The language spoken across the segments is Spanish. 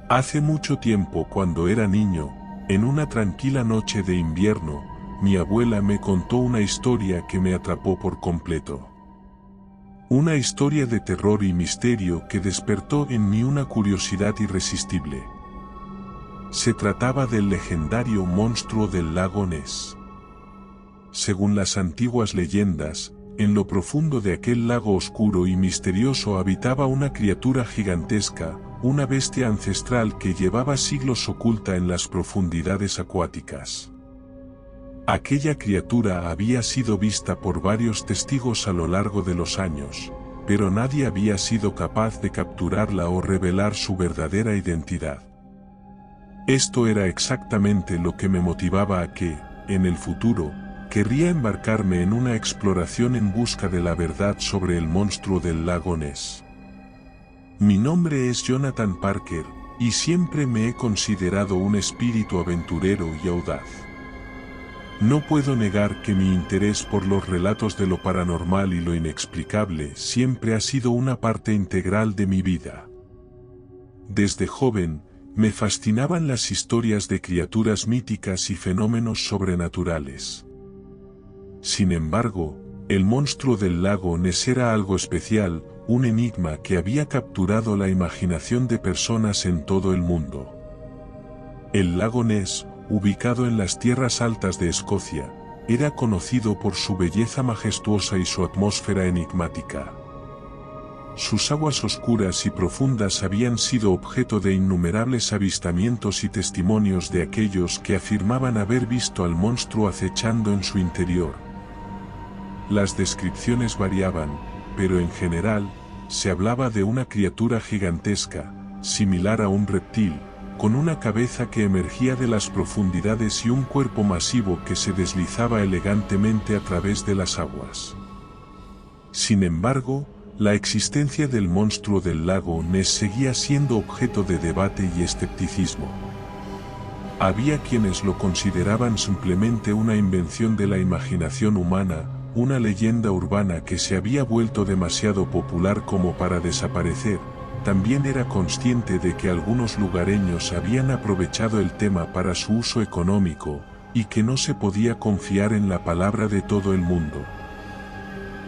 Hace mucho tiempo, cuando era niño, en una tranquila noche de invierno, mi abuela me contó una historia que me atrapó por completo. Una historia de terror y misterio que despertó en mí una curiosidad irresistible. Se trataba del legendario monstruo del lago Ness. Según las antiguas leyendas, en lo profundo de aquel lago oscuro y misterioso habitaba una criatura gigantesca, una bestia ancestral que llevaba siglos oculta en las profundidades acuáticas. Aquella criatura había sido vista por varios testigos a lo largo de los años, pero nadie había sido capaz de capturarla o revelar su verdadera identidad. Esto era exactamente lo que me motivaba a que, en el futuro, querría embarcarme en una exploración en busca de la verdad sobre el monstruo del lago Ness. Mi nombre es Jonathan Parker, y siempre me he considerado un espíritu aventurero y audaz. No puedo negar que mi interés por los relatos de lo paranormal y lo inexplicable siempre ha sido una parte integral de mi vida. Desde joven, me fascinaban las historias de criaturas míticas y fenómenos sobrenaturales. Sin embargo, el monstruo del lago Ness era algo especial, un enigma que había capturado la imaginación de personas en todo el mundo. El lago Ness, ubicado en las tierras altas de Escocia, era conocido por su belleza majestuosa y su atmósfera enigmática. Sus aguas oscuras y profundas habían sido objeto de innumerables avistamientos y testimonios de aquellos que afirmaban haber visto al monstruo acechando en su interior. Las descripciones variaban, pero en general, se hablaba de una criatura gigantesca, similar a un reptil, con una cabeza que emergía de las profundidades y un cuerpo masivo que se deslizaba elegantemente a través de las aguas. Sin embargo, la existencia del monstruo del lago Ness seguía siendo objeto de debate y escepticismo. Había quienes lo consideraban simplemente una invención de la imaginación humana, una leyenda urbana que se había vuelto demasiado popular como para desaparecer. También era consciente de que algunos lugareños habían aprovechado el tema para su uso económico, y que no se podía confiar en la palabra de todo el mundo.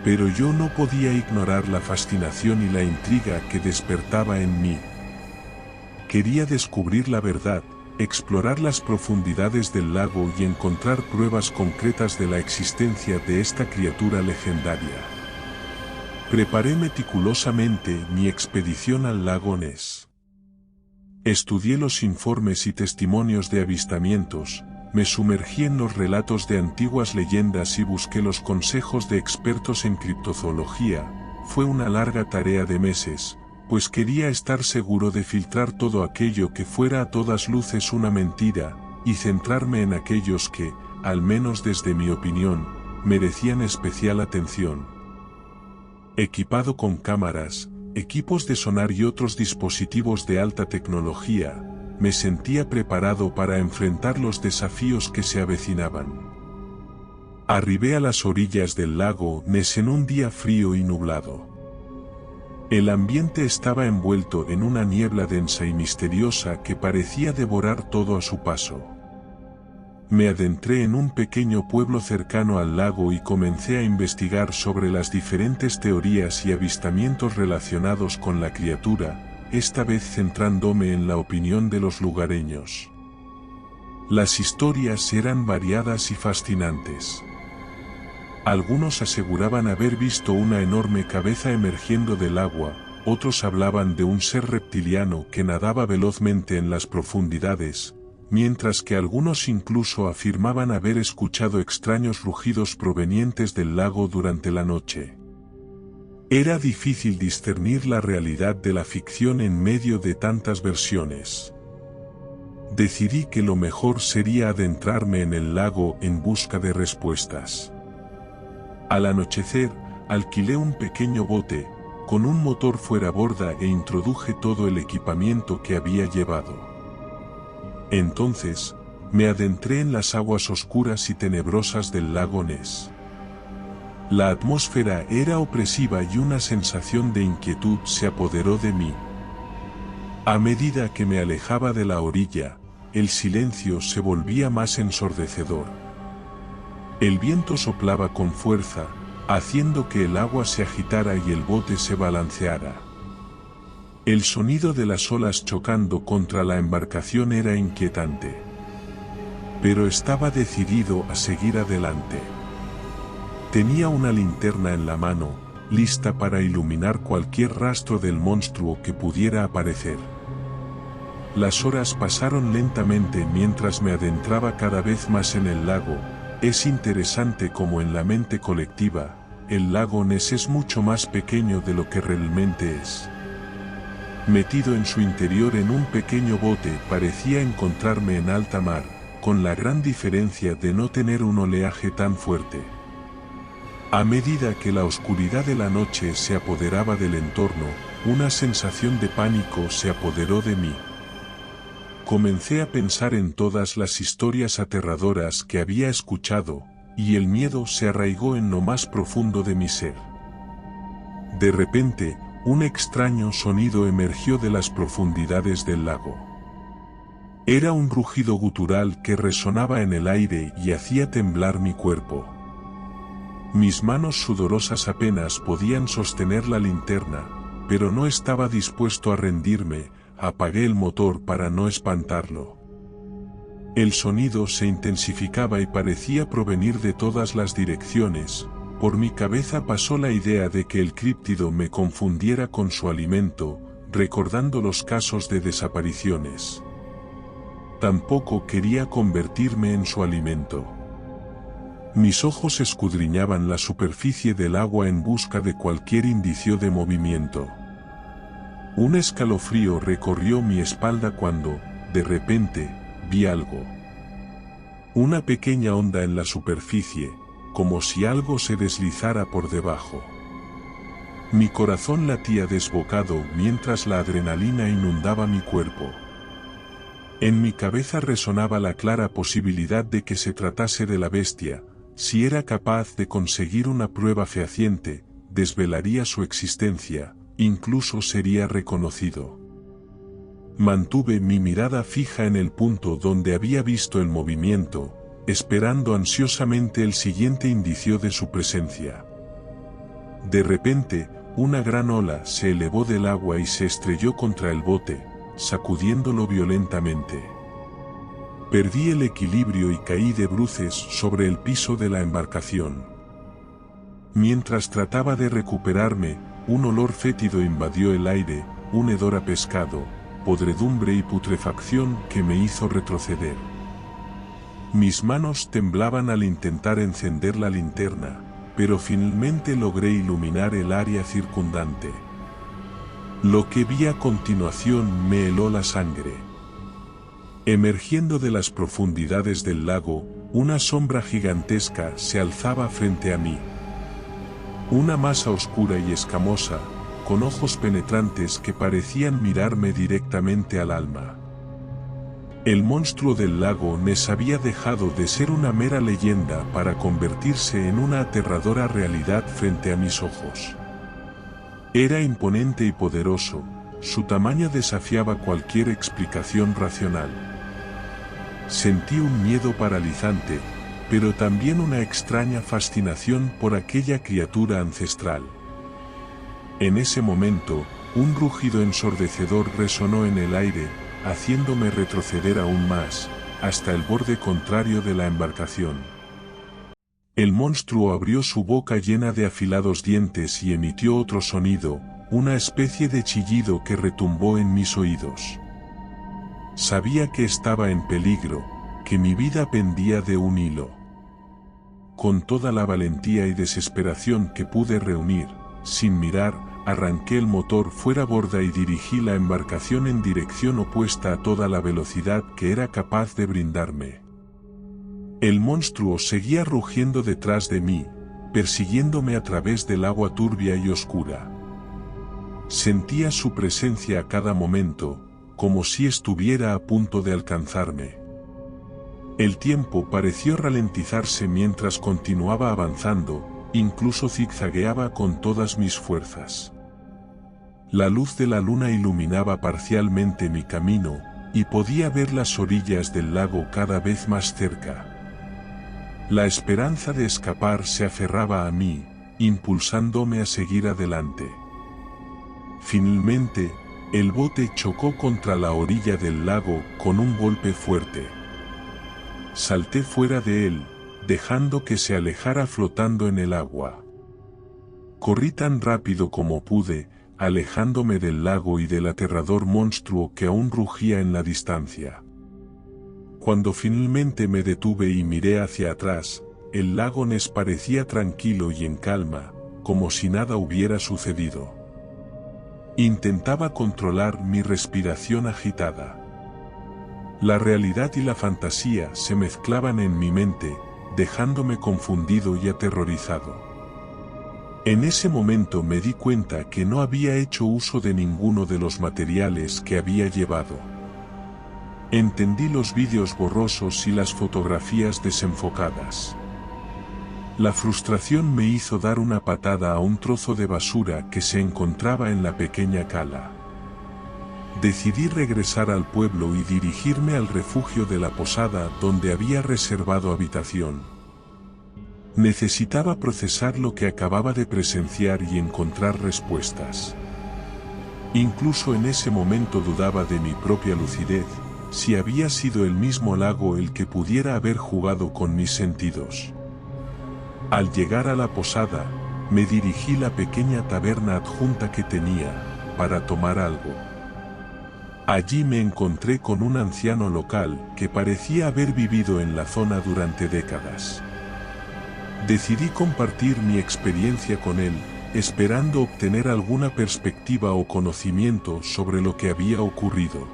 Pero yo no podía ignorar la fascinación y la intriga que despertaba en mí. Quería descubrir la verdad, explorar las profundidades del lago y encontrar pruebas concretas de la existencia de esta criatura legendaria. Preparé meticulosamente mi expedición al lago Ness. Estudié los informes y testimonios de avistamientos, me sumergí en los relatos de antiguas leyendas y busqué los consejos de expertos en criptozoología. Fue una larga tarea de meses, pues quería estar seguro de filtrar todo aquello que fuera a todas luces una mentira, y centrarme en aquellos que, al menos desde mi opinión, merecían especial atención. Equipado con cámaras, equipos de sonar y otros dispositivos de alta tecnología, me sentía preparado para enfrentar los desafíos que se avecinaban. Arribé a las orillas del lago Ness en un día frío y nublado. El ambiente estaba envuelto en una niebla densa y misteriosa que parecía devorar todo a su paso. Me adentré en un pequeño pueblo cercano al lago y comencé a investigar sobre las diferentes teorías y avistamientos relacionados con la criatura, esta vez centrándome en la opinión de los lugareños. Las historias eran variadas y fascinantes. Algunos aseguraban haber visto una enorme cabeza emergiendo del agua, otros hablaban de un ser reptiliano que nadaba velozmente en las profundidades, mientras que algunos incluso afirmaban haber escuchado extraños rugidos provenientes del lago durante la noche. Era difícil discernir la realidad de la ficción en medio de tantas versiones. Decidí que lo mejor sería adentrarme en el lago en busca de respuestas. Al anochecer, alquilé un pequeño bote, con un motor fuera borda e introduje todo el equipamiento que había llevado. Entonces, me adentré en las aguas oscuras y tenebrosas del lago Ness. La atmósfera era opresiva y una sensación de inquietud se apoderó de mí. A medida que me alejaba de la orilla, el silencio se volvía más ensordecedor. El viento soplaba con fuerza, haciendo que el agua se agitara y el bote se balanceara. El sonido de las olas chocando contra la embarcación era inquietante. Pero estaba decidido a seguir adelante. Tenía una linterna en la mano, lista para iluminar cualquier rastro del monstruo que pudiera aparecer. Las horas pasaron lentamente mientras me adentraba cada vez más en el lago. Es interesante cómo en la mente colectiva, el lago Ness es mucho más pequeño de lo que realmente es. Metido en su interior en un pequeño bote parecía encontrarme en alta mar, con la gran diferencia de no tener un oleaje tan fuerte. A medida que la oscuridad de la noche se apoderaba del entorno, una sensación de pánico se apoderó de mí. Comencé a pensar en todas las historias aterradoras que había escuchado, y el miedo se arraigó en lo más profundo de mi ser. De repente, un extraño sonido emergió de las profundidades del lago. Era un rugido gutural que resonaba en el aire y hacía temblar mi cuerpo. Mis manos sudorosas apenas podían sostener la linterna, pero no estaba dispuesto a rendirme. Apagué el motor para no espantarlo. El sonido se intensificaba y parecía provenir de todas las direcciones. Por mi cabeza pasó la idea de que el críptido me confundiera con su alimento, recordando los casos de desapariciones. Tampoco quería convertirme en su alimento. Mis ojos escudriñaban la superficie del agua en busca de cualquier indicio de movimiento. Un escalofrío recorrió mi espalda cuando, de repente, vi algo. Una pequeña onda en la superficie, como si algo se deslizara por debajo. Mi corazón latía desbocado mientras la adrenalina inundaba mi cuerpo. En mi cabeza resonaba la clara posibilidad de que se tratase de la bestia. Si era capaz de conseguir una prueba fehaciente, desvelaría su existencia. Incluso sería reconocido. Mantuve mi mirada fija en el punto donde había visto el movimiento, esperando ansiosamente el siguiente indicio de su presencia. De repente, una gran ola se elevó del agua y se estrelló contra el bote, sacudiéndolo violentamente. Perdí el equilibrio y caí de bruces sobre el piso de la embarcación. Mientras trataba de recuperarme, un olor fétido invadió el aire, un hedor a pescado, podredumbre y putrefacción que me hizo retroceder. Mis manos temblaban al intentar encender la linterna, pero finalmente logré iluminar el área circundante. Lo que vi a continuación me heló la sangre. Emergiendo de las profundidades del lago, una sombra gigantesca se alzaba frente a mí. Una masa oscura y escamosa, con ojos penetrantes que parecían mirarme directamente al alma. El monstruo del lago Ness había dejado de ser una mera leyenda para convertirse en una aterradora realidad frente a mis ojos. Era imponente y poderoso, su tamaño desafiaba cualquier explicación racional. Sentí un miedo paralizante, pero también una extraña fascinación por aquella criatura ancestral. En ese momento, un rugido ensordecedor resonó en el aire, haciéndome retroceder aún más, hasta el borde contrario de la embarcación. El monstruo abrió su boca llena de afilados dientes y emitió otro sonido, una especie de chillido que retumbó en mis oídos. Sabía que estaba en peligro, que mi vida pendía de un hilo. Con toda la valentía y desesperación que pude reunir, sin mirar, arranqué el motor fuera borda y dirigí la embarcación en dirección opuesta a toda la velocidad que era capaz de brindarme. El monstruo seguía rugiendo detrás de mí, persiguiéndome a través del agua turbia y oscura. Sentía su presencia a cada momento, como si estuviera a punto de alcanzarme. El tiempo pareció ralentizarse mientras continuaba avanzando, incluso zigzagueaba con todas mis fuerzas. La luz de la luna iluminaba parcialmente mi camino, y podía ver las orillas del lago cada vez más cerca. La esperanza de escapar se aferraba a mí, impulsándome a seguir adelante. Finalmente, el bote chocó contra la orilla del lago con un golpe fuerte. Salté fuera de él, dejando que se alejara flotando en el agua. Corrí tan rápido como pude, alejándome del lago y del aterrador monstruo que aún rugía en la distancia. Cuando finalmente me detuve y miré hacia atrás, el lago Ness parecía tranquilo y en calma, como si nada hubiera sucedido. Intentaba controlar mi respiración agitada. La realidad y la fantasía se mezclaban en mi mente, dejándome confundido y aterrorizado. En ese momento me di cuenta que no había hecho uso de ninguno de los materiales que había llevado. Entendí los vídeos borrosos y las fotografías desenfocadas. La frustración me hizo dar una patada a un trozo de basura que se encontraba en la pequeña cala. Decidí regresar al pueblo y dirigirme al refugio de la posada donde había reservado habitación. Necesitaba procesar lo que acababa de presenciar y encontrar respuestas. Incluso en ese momento dudaba de mi propia lucidez, si había sido el mismo lago el que pudiera haber jugado con mis sentidos. Al llegar a la posada, me dirigí a la pequeña taberna adjunta que tenía, para tomar algo. Allí me encontré con un anciano local que parecía haber vivido en la zona durante décadas. Decidí compartir mi experiencia con él, esperando obtener alguna perspectiva o conocimiento sobre lo que había ocurrido.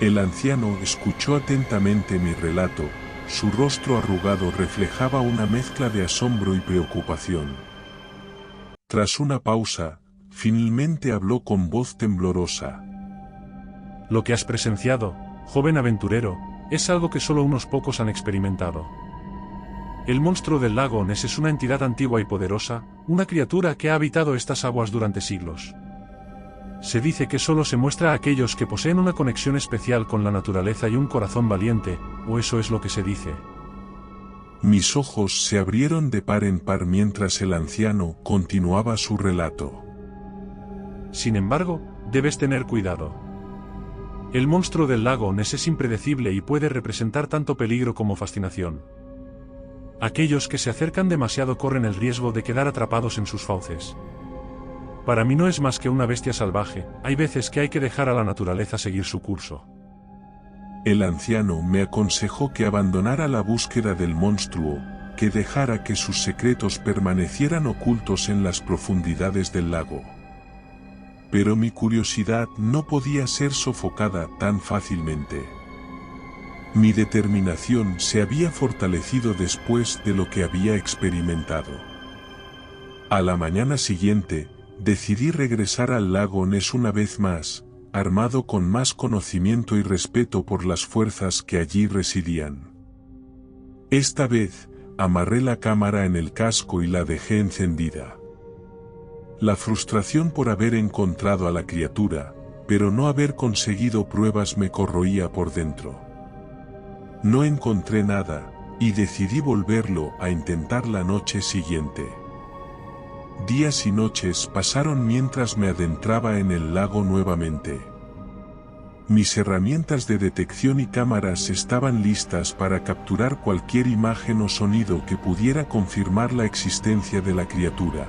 El anciano escuchó atentamente mi relato, su rostro arrugado reflejaba una mezcla de asombro y preocupación. Tras una pausa, finalmente habló con voz temblorosa. Lo que has presenciado, joven aventurero, es algo que solo unos pocos han experimentado. El monstruo del lago Ness es una entidad antigua y poderosa, una criatura que ha habitado estas aguas durante siglos. Se dice que solo se muestra a aquellos que poseen una conexión especial con la naturaleza y un corazón valiente, o eso es lo que se dice. Mis ojos se abrieron de par en par mientras el anciano continuaba su relato. Sin embargo, debes tener cuidado. El monstruo del lago Ness es impredecible y puede representar tanto peligro como fascinación. Aquellos que se acercan demasiado corren el riesgo de quedar atrapados en sus fauces. Para mí no es más que una bestia salvaje, hay veces que hay que dejar a la naturaleza seguir su curso. El anciano me aconsejó que abandonara la búsqueda del monstruo, que dejara que sus secretos permanecieran ocultos en las profundidades del lago. Pero mi curiosidad no podía ser sofocada tan fácilmente. Mi determinación se había fortalecido después de lo que había experimentado. A la mañana siguiente, decidí regresar al lago Ness una vez más, armado con más conocimiento y respeto por las fuerzas que allí residían. Esta vez, amarré la cámara en el casco y la dejé encendida. La frustración por haber encontrado a la criatura, pero no haber conseguido pruebas me corroía por dentro. No encontré nada, y decidí volverlo a intentar la noche siguiente. Días y noches pasaron mientras me adentraba en el lago nuevamente. Mis herramientas de detección y cámaras estaban listas para capturar cualquier imagen o sonido que pudiera confirmar la existencia de la criatura.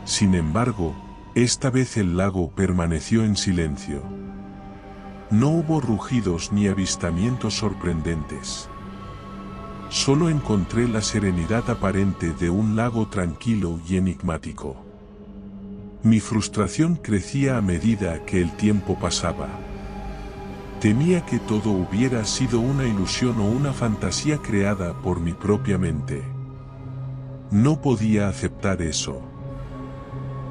Sin embargo, esta vez el lago permaneció en silencio. No hubo rugidos ni avistamientos sorprendentes. Solo encontré la serenidad aparente de un lago tranquilo y enigmático. Mi frustración crecía a medida que el tiempo pasaba. Temía que todo hubiera sido una ilusión o una fantasía creada por mi propia mente. No podía aceptar eso.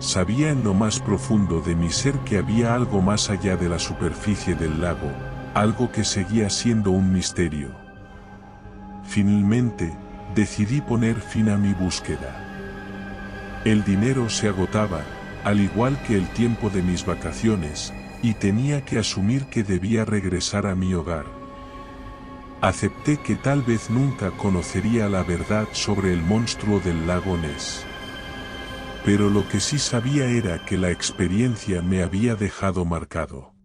Sabía en lo más profundo de mi ser que había algo más allá de la superficie del lago, algo que seguía siendo un misterio. Finalmente, decidí poner fin a mi búsqueda. El dinero se agotaba, al igual que el tiempo de mis vacaciones, y tenía que asumir que debía regresar a mi hogar. Acepté que tal vez nunca conocería la verdad sobre el monstruo del lago Ness. Pero lo que sí sabía era que la experiencia me había dejado marcado.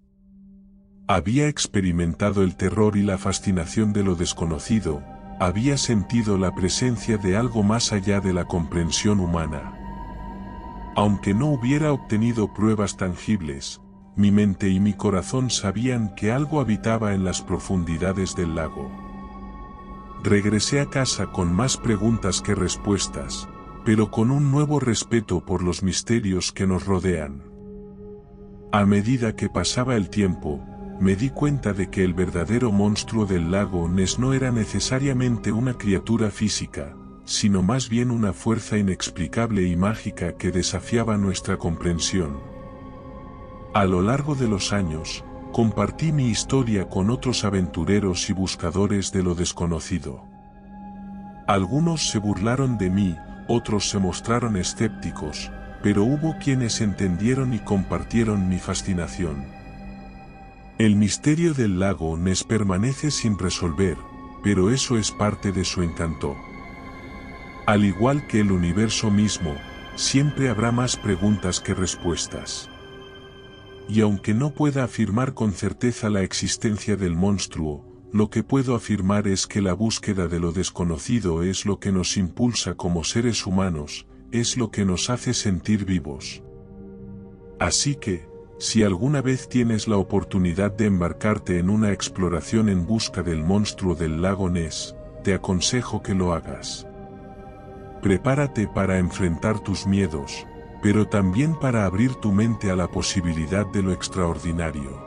Había experimentado el terror y la fascinación de lo desconocido, había sentido la presencia de algo más allá de la comprensión humana. Aunque no hubiera obtenido pruebas tangibles, mi mente y mi corazón sabían que algo habitaba en las profundidades del lago. Regresé a casa con más preguntas que respuestas, pero con un nuevo respeto por los misterios que nos rodean. A medida que pasaba el tiempo, me di cuenta de que el verdadero monstruo del lago Ness no era necesariamente una criatura física, sino más bien una fuerza inexplicable y mágica que desafiaba nuestra comprensión. A lo largo de los años, compartí mi historia con otros aventureros y buscadores de lo desconocido. Algunos se burlaron de mí, otros se mostraron escépticos, pero hubo quienes entendieron y compartieron mi fascinación. El misterio del lago Ness permanece sin resolver, pero eso es parte de su encanto. Al igual que el universo mismo, siempre habrá más preguntas que respuestas. Y aunque no pueda afirmar con certeza la existencia del monstruo, lo que puedo afirmar es que la búsqueda de lo desconocido es lo que nos impulsa como seres humanos, es lo que nos hace sentir vivos. Así que, si alguna vez tienes la oportunidad de embarcarte en una exploración en busca del monstruo del lago Ness, te aconsejo que lo hagas. Prepárate para enfrentar tus miedos, pero también para abrir tu mente a la posibilidad de lo extraordinario.